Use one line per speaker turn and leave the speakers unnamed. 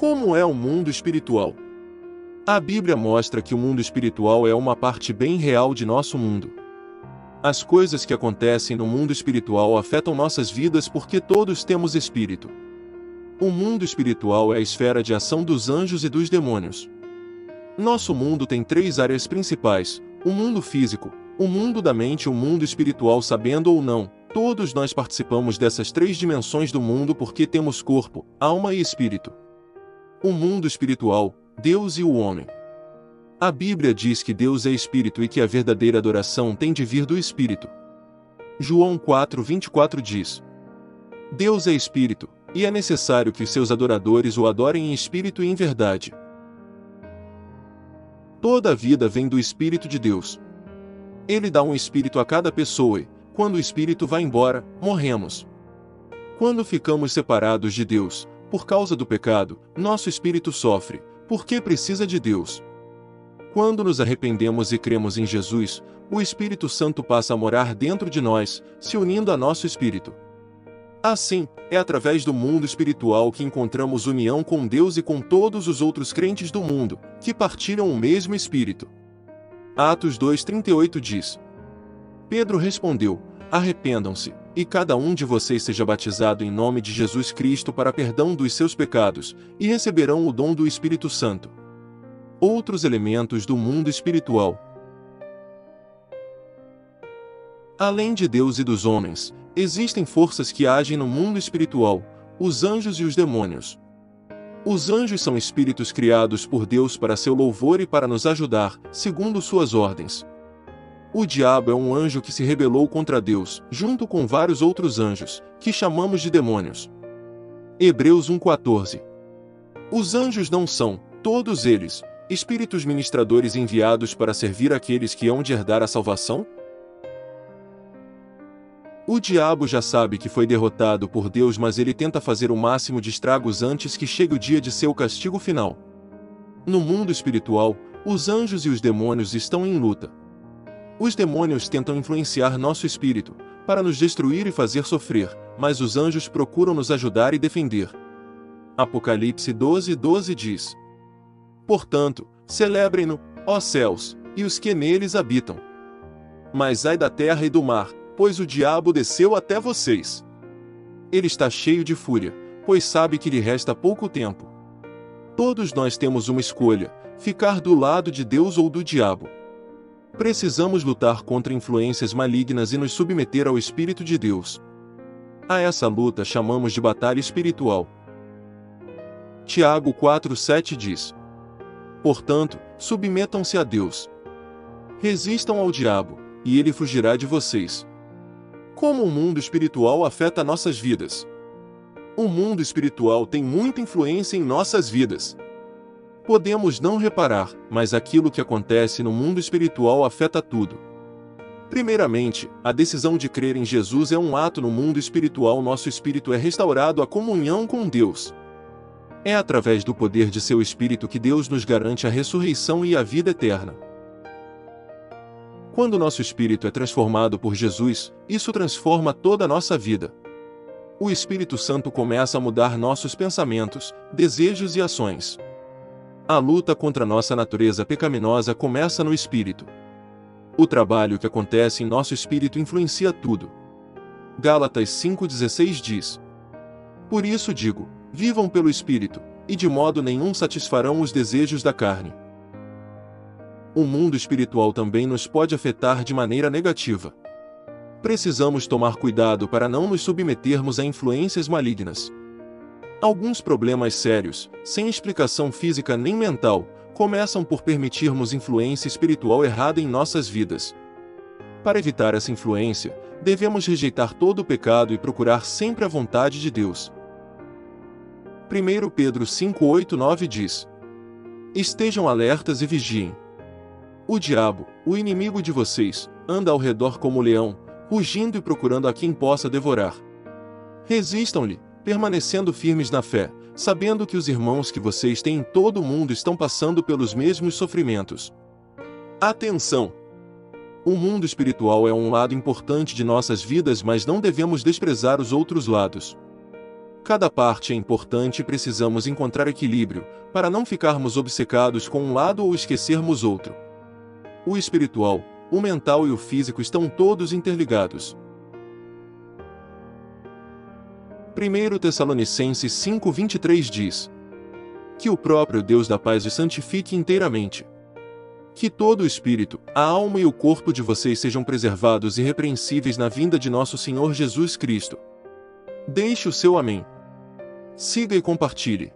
Como é o mundo espiritual? A Bíblia mostra que o mundo espiritual é uma parte bem real de nosso mundo. As coisas que acontecem no mundo espiritual afetam nossas vidas porque todos temos espírito. O mundo espiritual é a esfera de ação dos anjos e dos demônios. Nosso mundo tem 3 áreas principais: o mundo físico, o mundo da mente e o mundo espiritual. Sabendo ou não, todos nós participamos dessas 3 dimensões do mundo porque temos corpo, alma e espírito. O mundo espiritual, Deus e o homem. A Bíblia diz que Deus é espírito e que a verdadeira adoração tem de vir do espírito. João 4:24 diz: Deus é espírito, e é necessário que os seus adoradores o adorem em espírito e em verdade. Toda a vida vem do Espírito de Deus. Ele dá um espírito a cada pessoa e, quando o espírito vai embora, morremos. Quando ficamos separados de Deus, por causa do pecado, nosso espírito sofre, porque precisa de Deus. Quando nos arrependemos e cremos em Jesus, o Espírito Santo passa a morar dentro de nós, se unindo a nosso espírito. Assim, é através do mundo espiritual que encontramos união com Deus e com todos os outros crentes do mundo, que partilham o mesmo Espírito. Atos 2:38 diz: Pedro respondeu: Arrependam-se, e cada um de vocês seja batizado em nome de Jesus Cristo para perdão dos seus pecados, e receberão o dom do Espírito Santo. Outros elementos do mundo espiritual. Além de Deus e dos homens, existem forças que agem no mundo espiritual, os anjos e os demônios. Os anjos são espíritos criados por Deus para seu louvor e para nos ajudar, segundo suas ordens. O diabo é um anjo que se rebelou contra Deus, junto com vários outros anjos, que chamamos de demônios. Hebreus 1:14. Os anjos não são, todos eles, espíritos ministradores enviados para servir aqueles que hão de herdar a salvação? O diabo já sabe que foi derrotado por Deus, mas ele tenta fazer o máximo de estragos antes que chegue o dia de seu castigo final. No mundo espiritual, os anjos e os demônios estão em luta. Os demônios tentam influenciar nosso espírito, para nos destruir e fazer sofrer, mas os anjos procuram nos ajudar e defender. Apocalipse 12:12 diz: Portanto, celebrem-no, ó céus, e os que neles habitam. Mas ai da terra e do mar, pois o diabo desceu até vocês. Ele está cheio de fúria, pois sabe que lhe resta pouco tempo. Todos nós temos uma escolha: ficar do lado de Deus ou do diabo. Precisamos lutar contra influências malignas e nos submeter ao Espírito de Deus. A essa luta chamamos de batalha espiritual. Tiago 4:7 diz: Portanto, submetam-se a Deus. Resistam ao diabo, e ele fugirá de vocês. Como o mundo espiritual afeta nossas vidas? O mundo espiritual tem muita influência em nossas vidas. Podemos não reparar, mas aquilo que acontece no mundo espiritual afeta tudo. Primeiramente, a decisão de crer em Jesus é um ato no mundo espiritual. Nosso espírito é restaurado à comunhão com Deus. É através do poder de seu Espírito que Deus nos garante a ressurreição e a vida eterna. Quando nosso espírito é transformado por Jesus, isso transforma toda a nossa vida. O Espírito Santo começa a mudar nossos pensamentos, desejos e ações. A luta contra nossa natureza pecaminosa começa no espírito. O trabalho que acontece em nosso espírito influencia tudo. Gálatas 5:16 diz: Por isso digo, vivam pelo Espírito, e de modo nenhum satisfarão os desejos da carne. O mundo espiritual também nos pode afetar de maneira negativa. Precisamos tomar cuidado para não nos submetermos a influências malignas. Alguns problemas sérios, sem explicação física nem mental, começam por permitirmos influência espiritual errada em nossas vidas. Para evitar essa influência, devemos rejeitar todo o pecado e procurar sempre a vontade de Deus. 1 Pedro 5:8-9 diz: Estejam alertas e vigiem. O diabo, o inimigo de vocês, anda ao redor como leão, rugindo e procurando a quem possa devorar. Resistam-lhe, permanecendo firmes na fé, sabendo que os irmãos que vocês têm em todo o mundo estão passando pelos mesmos sofrimentos. Atenção! O mundo espiritual é um lado importante de nossas vidas, mas não devemos desprezar os outros lados. Cada parte é importante e precisamos encontrar equilíbrio, para não ficarmos obcecados com um lado ou esquecermos outro. O espiritual, o mental e o físico estão todos interligados. 1 Tessalonicenses 5:23 diz: que o próprio Deus da paz os santifique inteiramente. Que todo o espírito, a alma e o corpo de vocês sejam preservados irrepreensíveis na vinda de nosso Senhor Jesus Cristo. Deixe o seu amém. Siga e compartilhe.